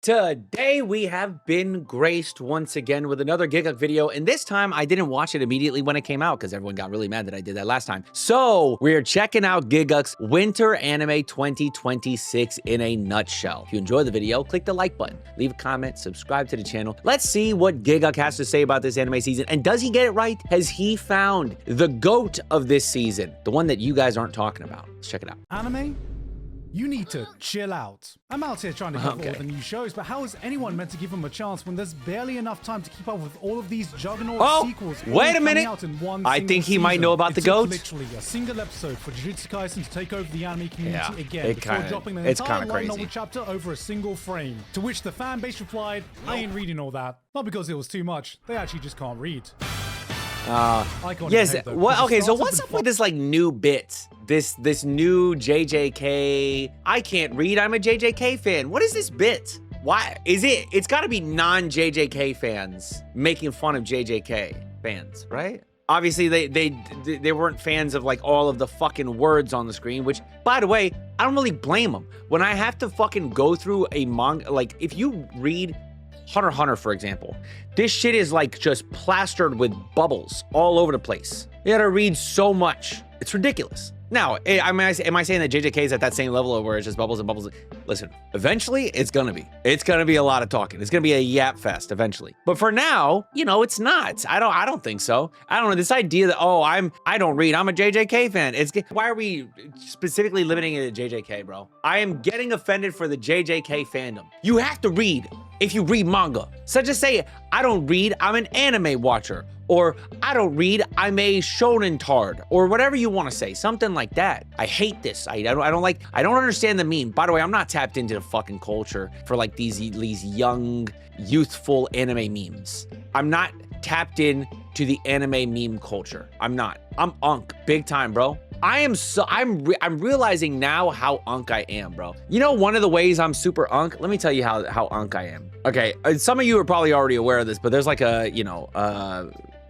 Today we have been graced once again with another Gigguk video, and this time I didn't watch it immediately when it came out because everyone got really mad that I did that last time. So we're checking out Gigguk's Winter Anime 2026 in a nutshell. If you enjoyed the video, click the like button, leave a comment, subscribe to the channel. Let's see what Gigguk has to say about this anime season, and does he get it right? Has he found the GOAT of this season? The one that you guys aren't talking about. Let's check it out. Anime? You need to chill out. I'm out here trying to cover all the new shows, but how is anyone meant to give them a chance when there's barely enough time to keep up with all of these juggernaut sequels? Wait a minute. I think he might know about the GOAT. Literally a single episode for Jujutsu Kaisen to take over the anime community again before dropping the entire light novel chapter over a single frame. To which the fan base replied, I ain't reading all that. Not because it was too much, they actually just can't read. Yes. What? Okay. So what's up with this like new bit? This new JJK. I can't read. I'm a JJK fan. What is this bit? Why is it? It's got to be non-JJK fans making fun of JJK fans, right? Obviously, they weren't fans of like all of the fucking words on the screen. Which, by the way, I don't really blame them. When I have to fucking go through a manga, like if you read Hunter x Hunter, for example, this shit is like just plastered with bubbles all over the place. You gotta read so much. It's ridiculous. Now, am I saying that JJK is at that same level where it's just bubbles and bubbles? Listen, eventually it's gonna be. It's gonna be a lot of talking. It's gonna be a yap fest eventually. But for now, you know, it's not. I don't think so. I don't know, this idea that, oh, I don't read, I'm a JJK fan. Why are we specifically limiting it to JJK, bro? I am getting offended for the JJK fandom. You have to read if you read manga. So just say, I don't read, I'm an anime watcher. Or I don't read, I'm a shonen tard, or whatever you want to say, something like that. I hate this. I don't understand the meme. By the way, I'm not tapped into the fucking culture for like these young, youthful anime memes. I'm not tapped in to the anime meme culture. I'm not. I'm unk, big time, bro. I'm realizing now how unk I am, bro. You know, one of the ways I'm super unk, let me tell you how unk I am. Okay, some of you are probably already aware of this, but there's like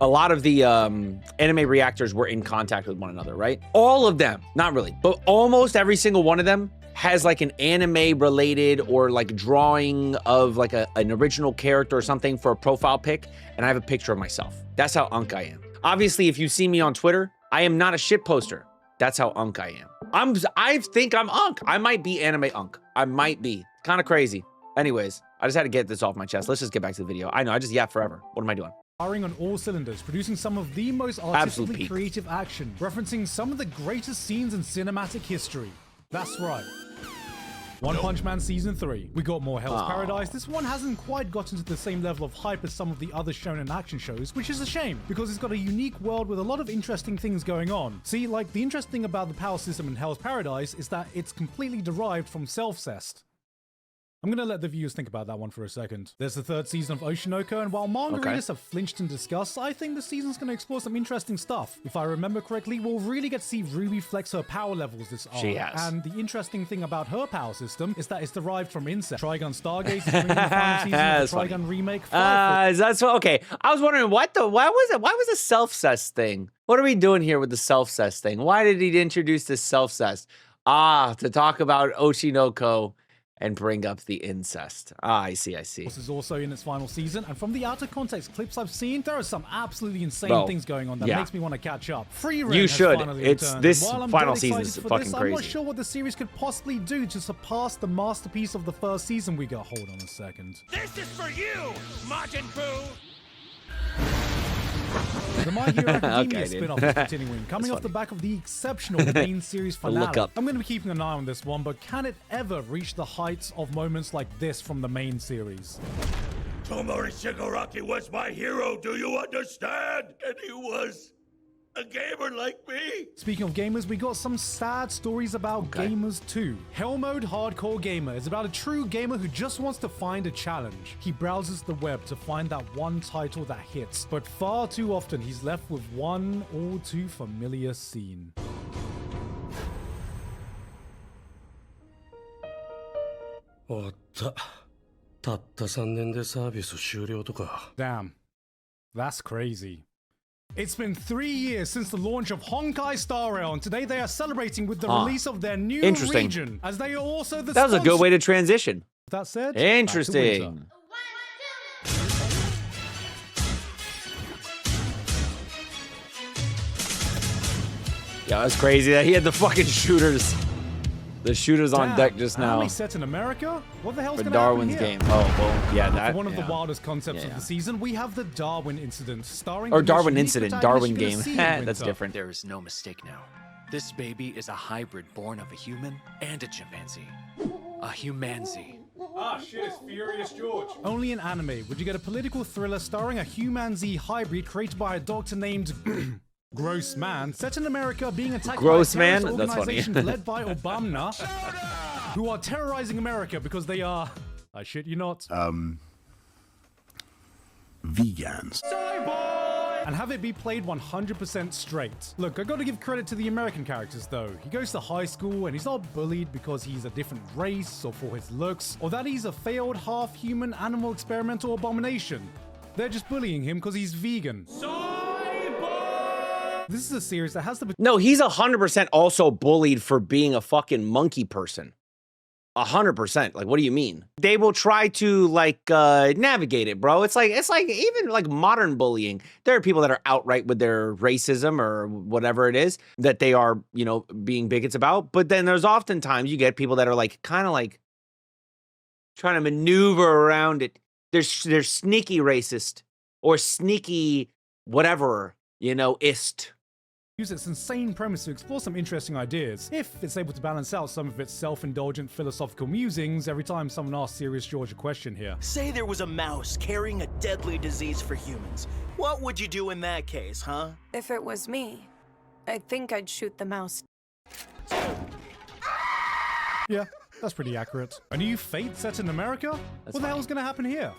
a lot of the anime reactors were in contact with one another, right? All of them, not really, but almost every single one of them has like an anime related or like drawing of like an original character or something for a profile pic, and I have a picture of myself. That's how unk I am. Obviously, if you see me on Twitter, I am not a shit poster. That's how unk I am. I think I'm unk. I might be anime unk. I might be. Kind of crazy. Anyways, I just had to get this off my chest. Let's just get back to the video. I know, I just yap forever. What am I doing? Firing on all cylinders, producing some of the most artistically creative action, referencing some of the greatest scenes in cinematic history. That's right. One Punch Man Season 3. We got more Hell's Paradise. This one hasn't quite gotten to the same level of hype as some of the other shonen action shows, which is a shame, because it's got a unique world with a lot of interesting things going on. See, like, the interesting thing about the power system in Hell's Paradise is that it's completely derived from self-cest. I'm gonna let the viewers think about that one for a second. There's the third season of Oshinoko, and while manga readers have flinched in disgust, I think the season's gonna explore some interesting stuff. If I remember correctly, we'll really get to see Ruby flex her power levels this arc. She has. And the interesting thing about her power system is that it's derived from incest. Trigun Stargaze is bringing the final season of the Trigun remake. That's okay. I was wondering why was a self-cest thing? What are we doing here with the self-cest thing? Why did he introduce this self-cest? To talk about Oshinoko and bring up the incest. I see. This is also in its final season, and from the out of context clips I've seen, there are some absolutely insane things going on that makes me want to catch up. Free Reign has finally returned. This final season is fucking crazy. I'm not sure what the series could possibly do to surpass the masterpiece of the first season we got. Hold on a second. This is for you, Majin Buu! The My Hero Academia spin-off is continuing, coming off the back of the exceptional main series finale. I'm going to be keeping an eye on this one, but can it ever reach the heights of moments like this from the main series? Tomori Shigaraki was my hero, do you understand? And he was a gamer like me. Speaking of gamers, we got some sad stories about gamers too. Hell Mode Hardcore Gamer is about a true gamer who just wants to find a challenge. He browses the web to find that one title that hits, but far too often he's left with one all too familiar scene. Damn, that's crazy. It's been 3 years since the launch of Honkai Star Rail, and today they are celebrating with the release of their new region, as they are also the That was a good way to transition. That said, interesting. Yeah, that's crazy that he had the fucking shooters. The shooters on deck just now. Set in America? What the hell's for Darwin's game. Oh, well, yeah, that. One of the wildest concepts of the season, we have the Darwin incident, starring. Or Darwin incident, Darwin game. That's different. There is no mistake now. This baby is a hybrid born of a human and a chimpanzee. A humanzee. Ah, shit, it's Furious George. Only in anime would you get a political thriller starring a humanzee hybrid created by a doctor named Gross Man, set in America, being attacked Gross by a Man? That's funny. led by Obama, who are terrorizing America because they are, I shit you not, vegans. And have it be played 100% straight. Look, I gotta give credit to the American characters though. He goes to high school and he's not bullied because he's a different race or for his looks, or that he's a failed half-human animal experimental abomination. They're just bullying him because he's vegan. This is a series that has the... No, he's 100% also bullied for being a fucking monkey person. 100%. Like, what do you mean? They will try to like navigate it, bro. It's like even like modern bullying. There are people that are outright with their racism or whatever it is that they are, you know, being bigots about. But then there's oftentimes you get people that are like kind of like trying to maneuver around it. They're sneaky racist or sneaky whatever, you know, ist. Use its insane premise to explore some interesting ideas, if it's able to balance out some of its self-indulgent philosophical musings every time someone asks Serious George a question here. Say there was a mouse carrying a deadly disease for humans. What would you do in that case, huh? If it was me, I think I'd shoot the mouse. Yeah, that's pretty accurate. A new Fate set in America? What the hell's gonna happen here?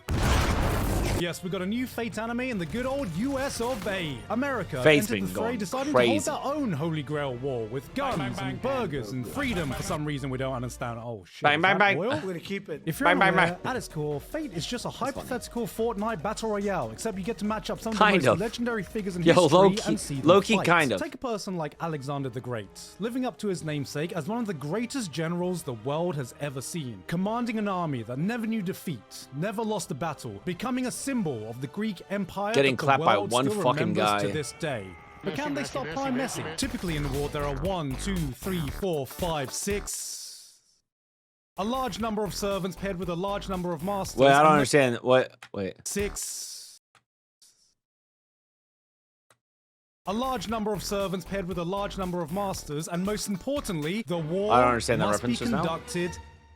Yes, we got a new Fate anime in the good old US of A. America Fate's entered the fray, deciding to hold their own Holy Grail war with guns and burgers and freedom for some reason we don't understand. Oh shit. Bang, bang, bang. I'm gonna keep it. If you're unaware, at its core, Fate is just a hypothetical Fortnite battle royale, except you get to match up some of the most legendary figures in history and see them low-key fight. kind of. Take a person like Alexander the Great, living up to his namesake as one of the greatest generals the world has ever seen, commanding an army that never knew defeat, never lost a battle, becoming a symbol of the Greek Empire, getting that clapped the by world one still fucking remembers guy to this day. But can they stop prime messing? Typically in war, there are 1, 2, 3, 4, 5, 6. A large number of servants paired with a large number of masters. Wait, I don't understand. What? Wait. 6. A large number of servants paired with a large number of masters, and most importantly, the war I don't understand that must be reference just now. conducted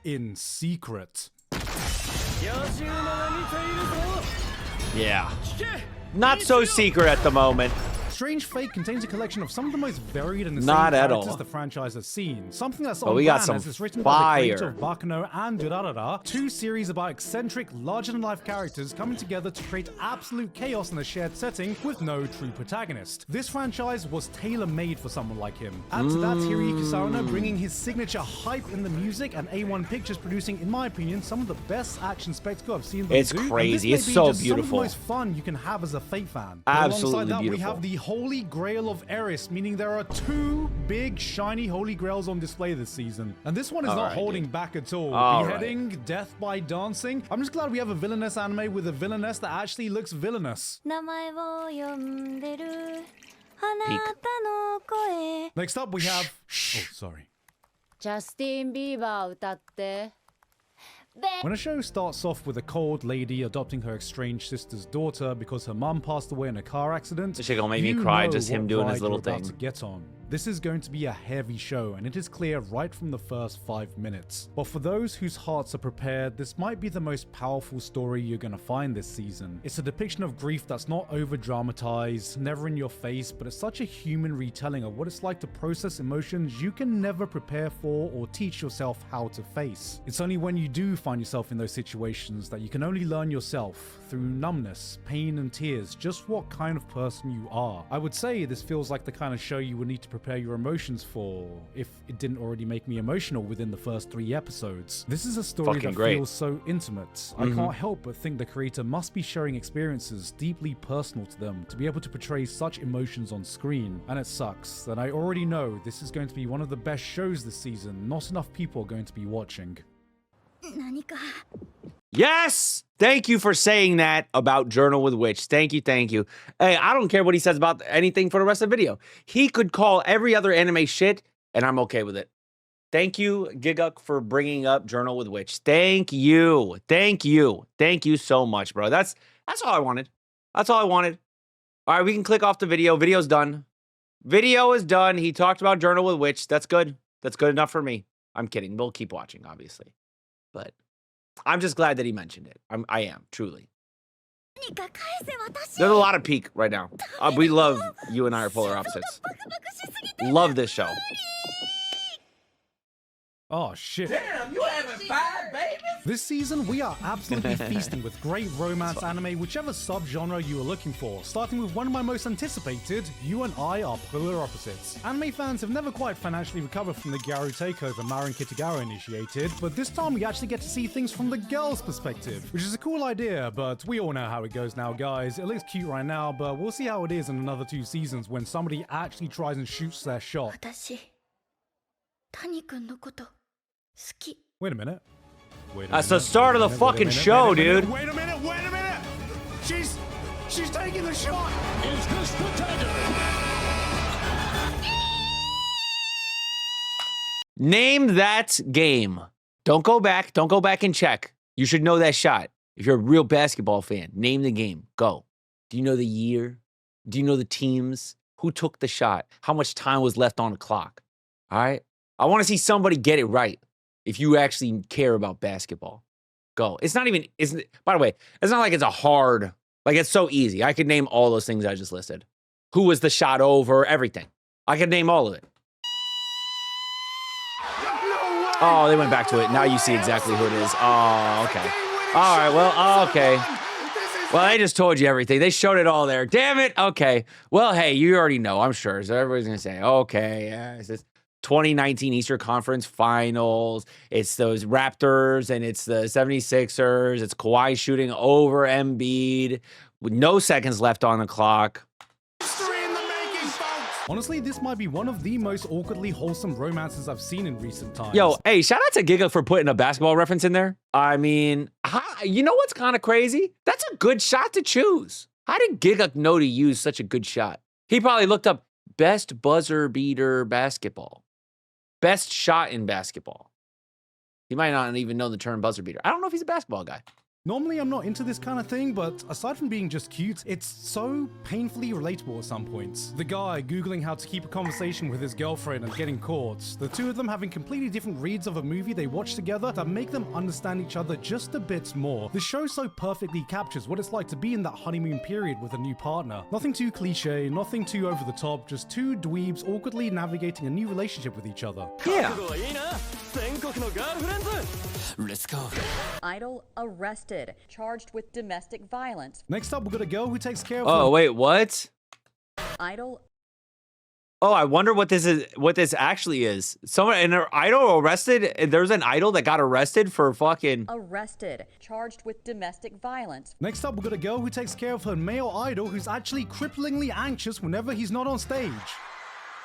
in secret. Yeah. Not so secret at the moment. Strange Fate contains a collection of some of the most varied and insane Not at characters all. the franchise has seen. Something that's But on we got brand some as it's written by the creator fire. of Baccano and Durarara, two series about eccentric, larger-than-life characters coming together to create absolute chaos in a shared setting with no true protagonist. This franchise was tailor-made for someone like him. Add to that Hiroyuki Sawano bringing his signature hype in the music and A1 Pictures producing, in my opinion, some of the best action spectacle I've seen them It's do. crazy. And this It's may be so just beautiful. Some of the most fun you can have as a Fate fan. Absolutely Alongside that, beautiful. we have the Holy Grail of Eris, meaning there are 2 big shiny Holy Grails on display this season. And this one is not holding back at all. Beheading, death by dancing. I'm just glad we have a villainess anime with a villainess that actually looks villainous. Next up we have... Oh, sorry. ジャスティン・ビーバー歌って。 When a show starts off with a cold lady adopting her estranged sister's daughter because her mum passed away in a car accident, This shit gonna make me you cry know just him what doing ride his little you're about thing. to get on. This is going to be a heavy show, and it is clear right from the first 5 minutes. But for those whose hearts are prepared, this might be the most powerful story you're gonna find this season. It's a depiction of grief that's not over-dramatized, never in your face, but it's such a human retelling of what it's like to process emotions you can never prepare for or teach yourself how to face. It's only when you do find yourself in those situations that you can only learn yourself, through numbness, pain, and tears, just what kind of person you are. I would say this feels like the kind of show you would need to prepare your emotions for, if it didn't already make me emotional within the first 3 episodes. This is a story that feels so intimate. I can't help but think the creator must be sharing experiences deeply personal to them to be able to portray such emotions on screen. And it sucks that I already know this is going to be one of the best shows this season not enough people are going to be watching. Yes! Thank you for saying that about Journal with Witch. Thank you, thank you. Hey, I don't care what he says about anything for the rest of the video. He could call every other anime shit, and I'm okay with it. Thank you, Gigguk, for bringing up Journal with Witch. Thank you. Thank you. Thank you so much, bro. That's all I wanted. That's all I wanted. All right, we can click off the video. Video's done. Video is done. He talked about Journal with Witch. That's good. That's good enough for me. I'm kidding. We'll keep watching, obviously. But I'm just glad that he mentioned it. I am, truly. There's a lot of peak right now. We love You and I Are Polar Opposites. Love this show. Oh, shit. Damn, you having 5 babies? This season, we are absolutely feasting with great romance anime, whichever sub-genre you are looking for, starting with one of my most anticipated, You and I Are Polar Opposites. Anime fans have never quite financially recovered from the Gyaru takeover Marin Kitagawa initiated, but this time we actually get to see things from the girls' perspective, which is a cool idea, but we all know how it goes now, guys. It looks cute right now, but we'll see how it is in another 2 seasons when somebody actually tries and shoots their shot. Wait a minute. That's the start of the fucking show, dude. Wait a minute. She's taking the shot. Is this the dagger? Name that game. Don't go back and check. You should know that shot. If you're a real basketball fan, name the game. Go. Do you know the year? Do you know the teams? Who took the shot? How much time was left on the clock? All right? I want to see somebody get it right. If you actually care about basketball, go. By the way, it's not like it's a hard, like it's so easy. I could name all those things I just listed. Who was the shot over, everything. I could name all of it. Oh, they went back to it. Now you see exactly who it is. Oh, okay. All right, well, okay. Well, they just told you everything. They showed it all there. Damn it. Okay. Well, hey, you already know, I'm sure. So everybody's going to say, okay, yeah, it's this 2019 Eastern Conference Finals. It's those Raptors and it's the 76ers. It's Kawhi shooting over Embiid with no seconds left on the clock. Honestly, this might be one of the most awkwardly wholesome romances I've seen in recent times. Yo, hey, shout out to Gigguk for putting a basketball reference in there. I mean, you know what's kind of crazy? That's a good shot to choose. How did Gigguk know to use such a good shot? He probably looked up best buzzer beater basketball. Best shot in basketball. He might not even know the term buzzer beater. I don't know if he's a basketball guy. Normally, I'm not into this kind of thing, but aside from being just cute, it's so painfully relatable at some points. The guy Googling how to keep a conversation with his girlfriend and getting caught. The two of them having completely different reads of a movie they watch together that make them understand each other just a bit more. The show so perfectly captures what it's like to be in that honeymoon period with a new partner. Nothing too cliche, nothing too over the top, just two dweebs awkwardly navigating a new relationship with each other. Yeah. Let's go. Idol arrested, charged with domestic violence. Next up, we got a girl who takes care of Oh, wait, what? Idol. Oh, I wonder what this actually is. Someone, an idol arrested? There's an idol that got arrested for fucking... Arrested, charged with domestic violence. Next up, we got a girl who takes care of her male idol who's actually cripplingly anxious whenever he's not on stage.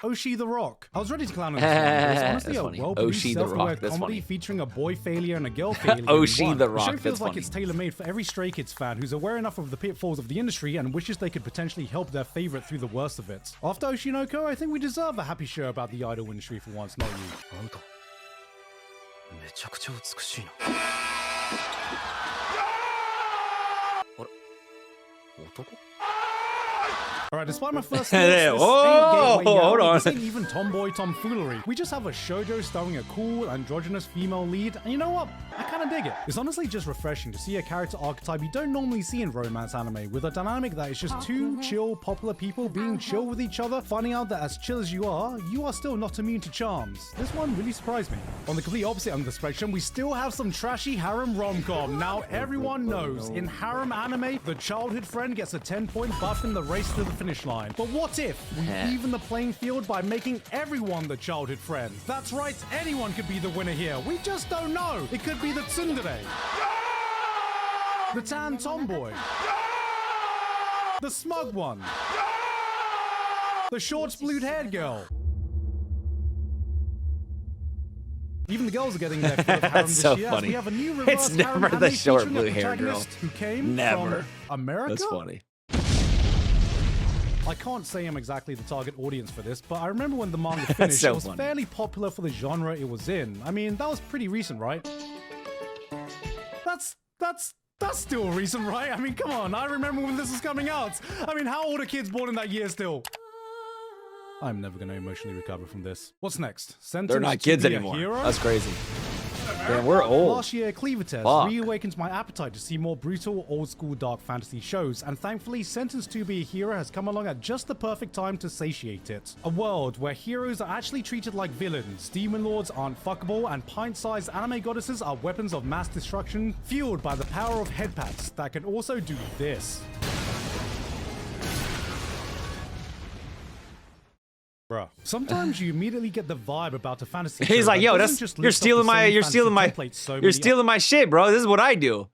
Oshi the Rock. I was ready to clown on this one. It's honestly a well-produced self-aware comedy featuring a boy failure and a girl failure. Oshi the Rock. The show feels like it's tailor-made for every Stray Kids fan who's aware enough of the pitfalls of the industry and wishes they could potentially help their favorite through the worst of it. After Oshinoko, I think we deserve a happy show about the idol industry for once, not you. Alright, despite my first hold on. This ain't even tomboy tomfoolery. We just have a shoujo starring a cool, androgynous female lead, and you know what? I kinda dig it. It's honestly just refreshing to see a character archetype you don't normally see in romance anime, with a dynamic that is just two chill, popular people being chill with each other, finding out that as chill as you are still not immune to charms. This one really surprised me. On the complete opposite end of the spectrum, we still have some trashy harem rom-com. Now, everyone knows, in harem anime, the childhood friend gets a 10-point buff in the race to the finish line. But what if we even the playing field by making everyone the childhood friend? That's right, anyone could be the winner here. We just don't know. It could be the tsundere, the tan tomboy, the smug one, the short blued haired girl, Even the girls are getting their fill of harem this so year. funny. We have a new It's reverse never harem the anime short featuring a blue hair girl. protagonist who came Never. from America. That's funny. I can't say I'm exactly the target audience for this, but I remember when the manga finished, so it was funny. fairly popular for the genre it was in. I mean, that was pretty recent, right? That's still recent, right? I mean, come on, I remember when this was coming out. I mean, how old are kids born in that year still? I'm never gonna emotionally recover from this. What's next? Sentenced They're not to kids be a anymore. hero? That's crazy. Damn, we're old. Last year, Cleaver Test Fuck. reawakens my appetite to see more brutal, old-school dark fantasy shows, and thankfully, Sentenced to be a Hero has come along at just the perfect time to satiate it. A world where heroes are actually treated like villains, demon lords aren't fuckable, and pint-sized anime goddesses are weapons of mass destruction, fueled by the power of headpats that can also do this. Bruh. Sometimes you immediately get the vibe about a fantasy show He's like, that yo, doesn't that's just you're list off the stealing my same you're fantasy stealing my templates so you're many stealing my shit, bro. This is what I do.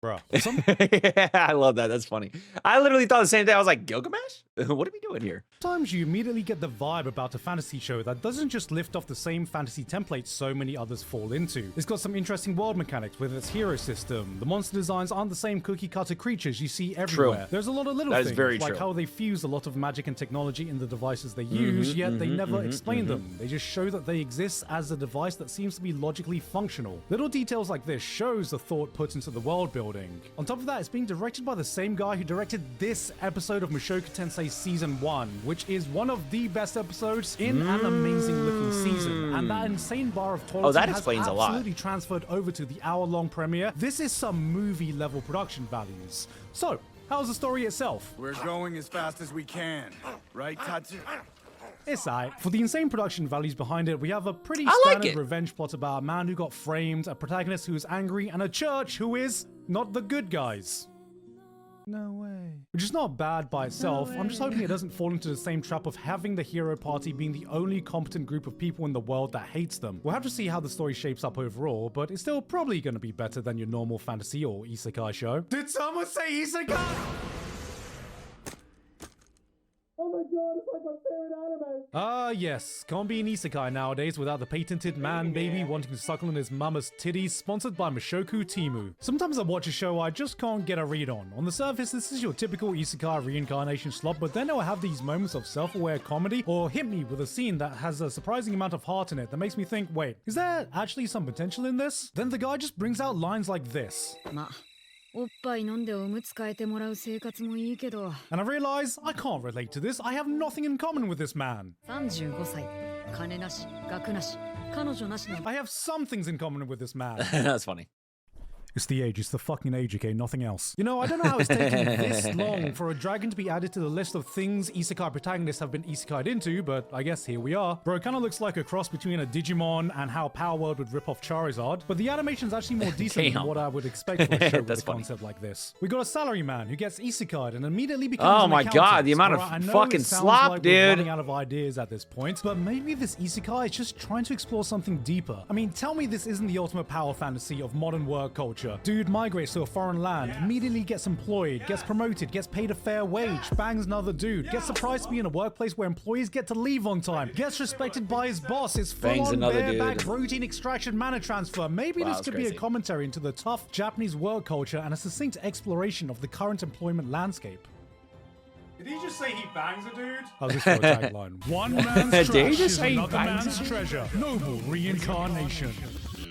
Bruh. Yeah, I love that. That's funny. I literally thought the same thing. I was like, Gilgamesh? What are we doing here? Sometimes you immediately get the vibe about a fantasy show that doesn't just lift off the same fantasy templates so many others fall into. It's got some interesting world mechanics with its hero system. The monster designs aren't the same cookie cutter creatures you see everywhere. True. There's a lot of little That is things, very like true. how they fuse a lot of magic and technology in the devices they use, yet they never explain them. They just show that they exist as a device that seems to be logically functional. Little details like this shows the thought put into the world building. On top of that, it's being directed by the same guy who directed this episode of Mushoku Tensei Season 1, which is one of the best episodes in an amazing looking season. And that insane bar of toileting that has explains a lot. absolutely transferred over to the hour-long premiere. This is some movie-level production values. So, how's the story itself? We're going as fast as we can. Right, Tatsu? It's aight. For the insane production values behind it, we have a pretty I like standard it. revenge plot about a man who got framed, a protagonist who is angry, and a church who is not the good guys. No way. Which is not bad by itself. I'm just hoping it doesn't fall into the same trap of having the hero party being the only competent group of people in the world that hates them. We'll have to see how the story shapes up overall, but it's still probably going to be better than your normal fantasy or isekai show. Did someone say isekai? Oh my god, it's like my favorite anime! Ah, yes. Can't be an isekai nowadays without the patented man baby wanting to suckle on his mama's titties, sponsored by Mushoku Timu. Sometimes I watch a show I just can't get a read on. On the surface, this is your typical isekai reincarnation slop, but then it'll have these moments of self-aware comedy, or hit me with a scene that has a surprising amount of heart in it that makes me think, wait, is there actually some potential in this? Then the guy just brings out lines like this. おっぱい飲んでおむつ替えてもらう生活もいいけど And I realize I can't relate to this. I have nothing in common with this man. 35歳金なし学なし彼女なしの I have some things in common with this man. That's funny. It's the age. It's the fucking age, okay? Nothing else. You know, I don't know how it's taking this long for a dragon to be added to the list of things isekai protagonists have been isekai'd into, but I guess here we are. Bro, it kind of looks like a cross between a Digimon and how Power World would rip off Charizard, but the animation's actually more decent than what I would expect for a show with a concept like this. We got a salaryman who gets isekai'd and immediately becomes Oh an my accountant. god, the amount Alright, I of know fucking it sounds slop, like we're dude. running out of ideas at this point, but maybe this isekai is just trying to explore something deeper. I mean, tell me this isn't the ultimate power fantasy of modern work culture. Dude migrates to a foreign land, immediately gets employed, gets promoted, gets paid a fair wage, bangs another dude, gets surprised to be in a workplace where employees get to leave on time, gets respected by his boss, is full-on bareback protein extraction mana transfer. Maybe this could be a commentary into the tough Japanese work culture and a succinct exploration of the current employment landscape. Did he just say he bangs a dude? How's this for a tagline? One man's Did he trash just is say he another bangs man's treasure. Noble reincarnation.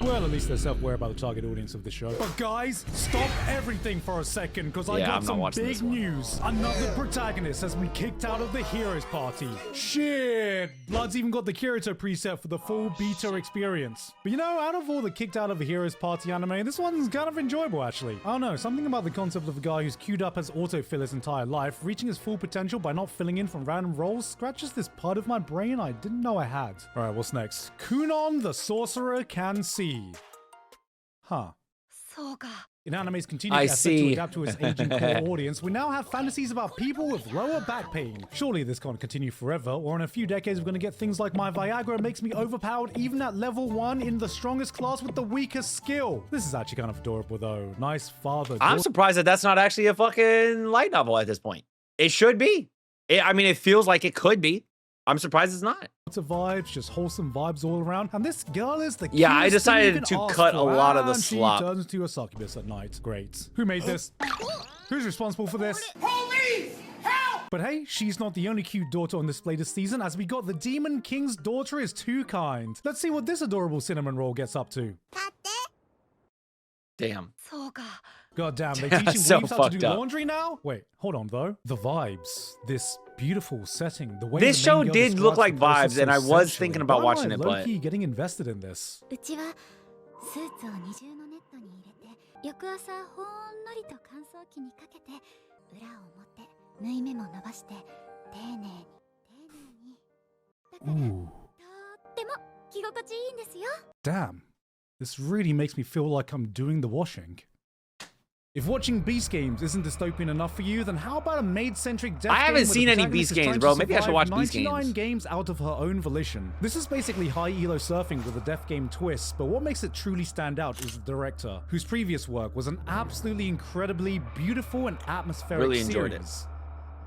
Well, at least they're self-aware about the target audience of the show. But guys, stop everything for a second, because I got some big news. Another protagonist has been kicked out of the Heroes Party. Shit! Blood's even got the Kirito preset for the full beta experience. But you know, out of all the kicked out of the Heroes Party anime, this one's kind of enjoyable, actually. I don't know, something about the concept of a guy who's queued up as autofill his entire life, reaching his full potential by not filling in from random roles, scratches this part of my brain I didn't know I had. Alright, what's next? Kunon the Sorcerer Can See. Huh. そうか In anime's continued effort to adapt to its aging core audience, we now have fantasies about people with lower back pain. Surely this can't continue forever, or in a few decades we're gonna get things like my Viagra makes me overpowered even at level 1 in the strongest class with the weakest skill. This is actually kind of adorable though. Nice father. I'm surprised that that's not actually a fucking light novel at this point. It should be. I mean, it feels like it could be. I'm surprised it's not. Lots of vibes, just wholesome vibes all around. And this girl is the Yeah, I cutest thing decided you can to ask cut for, a lot of the and slop. She turns into a succubus at night. Great. Who made this? Who's responsible for this? Police! Help! But hey, she's not the only cute daughter on display this season, as we got the Demon King's daughter is too kind. Let's see what this adorable cinnamon roll gets up to. Damn. God damn, they teaching So weebs how to do fucked up. laundry now? Wait, hold on though. The vibes, this beautiful setting, the way This the main show girl did look describes like the process vibes, and I so was sensually. thinking about Why am watching I it, but low-key getting invested in this. うちはスーツを二重のネットに入れて翌朝ほんのりと乾燥機にかけて裏を持って縫い目も伸ばして丁寧にだからとっても着心地いいんですよ Damn, this really makes me feel like I'm doing the washing. If watching Beast games isn't dystopian enough for you, then how about a maid-centric death I game haven't where the seen any protagonist Beast is games, trying bro. to Maybe I should watch survive Beast 99 games. games out of her own volition. This is basically high elo surfing with a death game twist, but what makes it truly stand out is the director, whose previous work was an absolutely incredibly beautiful and atmospheric Really enjoyed it. series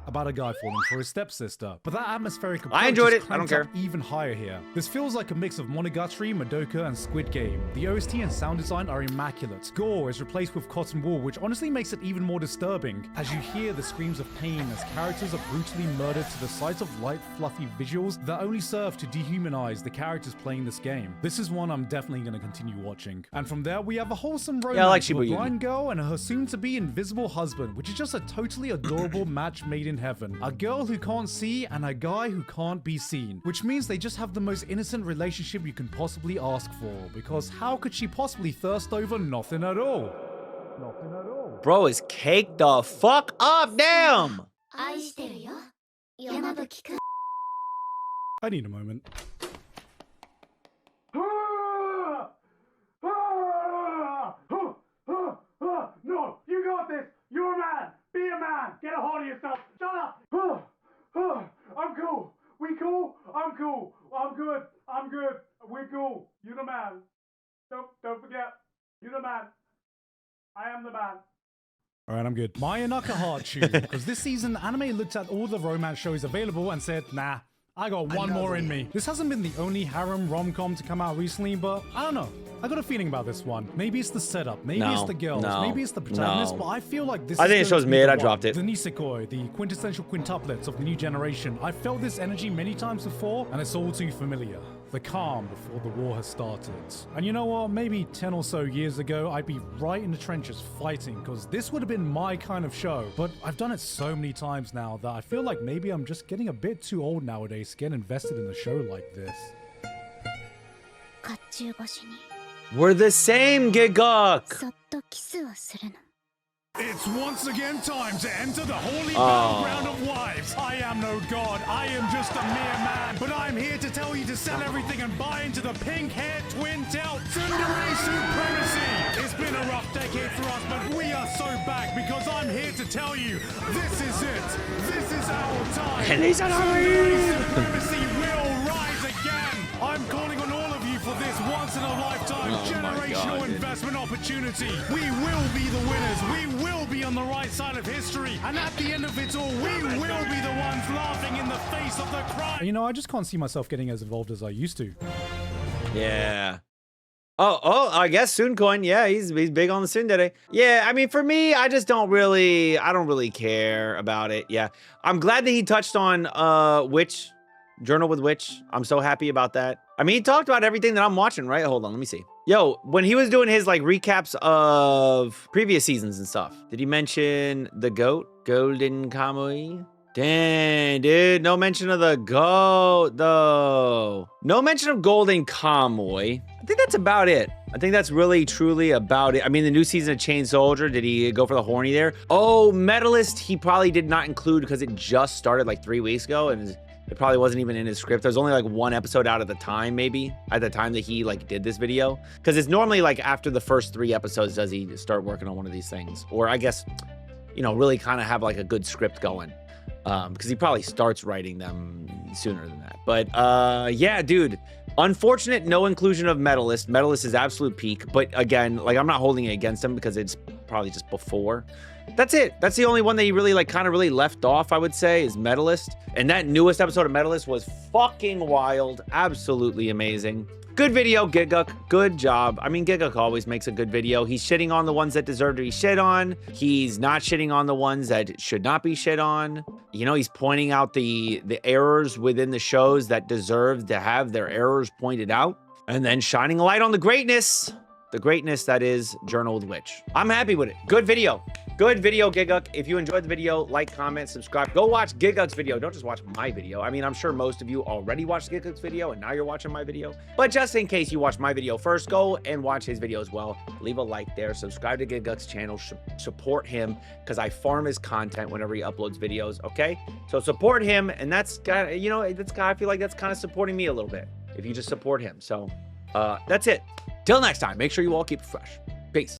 about a guy falling for his stepsister. But that atmospheric approach I enjoyed is it. I don't cranked care. up even higher here. This feels like a mix of Monogatari, Madoka, and Squid Game. The OST and sound design are immaculate. Gore is replaced with cotton wool, which honestly makes it even more disturbing, as you hear the screams of pain as characters are brutally murdered to the sight of light, fluffy visuals that only serve to dehumanize the characters playing this game. This is one I'm definitely going to continue watching. And from there, we have a wholesome romance I like with a Shibuya. blind girl and her soon-to-be invisible husband, which is just a totally adorable match made in heaven. A girl who can't see and a guy who can't be seen, which means they just have the most innocent relationship you can possibly ask for, because how could she possibly thirst over nothing at all? Nothing at all. Bro is caked the fuck up. Damn. 愛してるよ山吹くん I need a moment. No, you got this. You're a man. Be a man. Get a hold of yourself. Shut up. I'm cool. We cool? I'm cool. I'm good. I'm good. We're cool. You're the man. Don't forget. You're the man. I am the man. Alright, I'm good. My Anaka heart tune, because this season, anime looked at all the romance shows available and said, nah, I got one more in me. This hasn't been the only harem rom-com to come out recently, but I don't know. I got a feeling about this one. Maybe it's the setup, maybe it's the girls, maybe it's the protagonist, but I feel like this I is think it shows mid. I dropped it. The nisekoi, the quintessential quintuplets of the new generation. I felt this energy many times before, and it's all too familiar. The calm before the war has started. And you know what? Maybe 10 or so years ago, I'd be right in the trenches fighting, because this would have been my kind of show. But I've done it so many times now that I feel like maybe I'm just getting a bit too old nowadays to get invested in a show like this. 甲冑越しに We're the same, Gigguk. そっとキスをするの It's once again time to enter the holy battleground of wives. I am no god, I am just a mere man, but I'm here to tell you to sell everything and buy into the pink-haired twin-tailed tsundere supremacy. It's been a rough decade for us, but we are so back because I'm here to tell you, this is it. This is our time. Tsundere supremacy will rise again. I'm calling on all of you for this once-in-a-lifetime generational investment opportunity. We will be the winners. We will be on the right side of history. And at the end of it all, we will be the ones laughing in the face of the crime. You know, I just can't see myself getting as involved as I used to. Yeah. Oh, I guess Sooncoin. Yeah, he's big on the tsundere. Yeah, I mean, for me, I don't really care about it. Yeah, I'm glad that he touched on Witch, Journal with Witch. I'm so happy about that. I mean, he talked about everything that I'm watching, right? Hold on, let me see. Yo, when he was doing his like recaps of previous seasons and stuff, did he mention the goat, Golden Kamui? Dang, dude, no mention of the goat, though. No mention of Golden Kamuy. I think that's about it. I think that's really, truly about it. I mean, the new season of Chain Soldier, did he go for the horny there? Oh, Medalist, he probably did not include because it just started like 3 weeks ago, and it probably wasn't even in his script. There was only like one episode out at the time, maybe, at the time that he like did this video. Because it's normally like after the first 3 episodes does he start working on one of these things. Or I guess, you know, really kind of have like a good script going. Because he probably starts writing them sooner than that. But yeah, dude, unfortunate no inclusion of Medalist. Medalist is absolute peak. But again, like I'm not holding it against him because it's probably just before. That's it. That's the only one that he really like kind of really left off, I would say, is Medalist. And that newest episode of Medalist was fucking wild. Absolutely amazing. Good video, Gigguk. Good job. I mean, Gigguk always makes a good video. He's shitting on the ones that deserve to be shit on. He's not shitting on the ones that should not be shit on. You know, he's pointing out the errors within the shows that deserve to have their errors pointed out. And then shining a light on the greatness that is Journal with Witch. I'm happy with it. Good video. Good video, Gigguk. If you enjoyed the video, like, comment, subscribe. Go watch Gigguk's video. Don't just watch my video. I mean, I'm sure most of you already watched Gigguk's video and now you're watching my video. But just in case you watched my video first, go and watch his video as well. Leave a like there. Subscribe to Gigguk's channel. Support him because I farm his content whenever he uploads videos, okay? So support him, and that's kind of, you know, I feel like that's kind of supporting me a little bit if you just support him. So that's it. Till next time, make sure you all keep it fresh. Peace.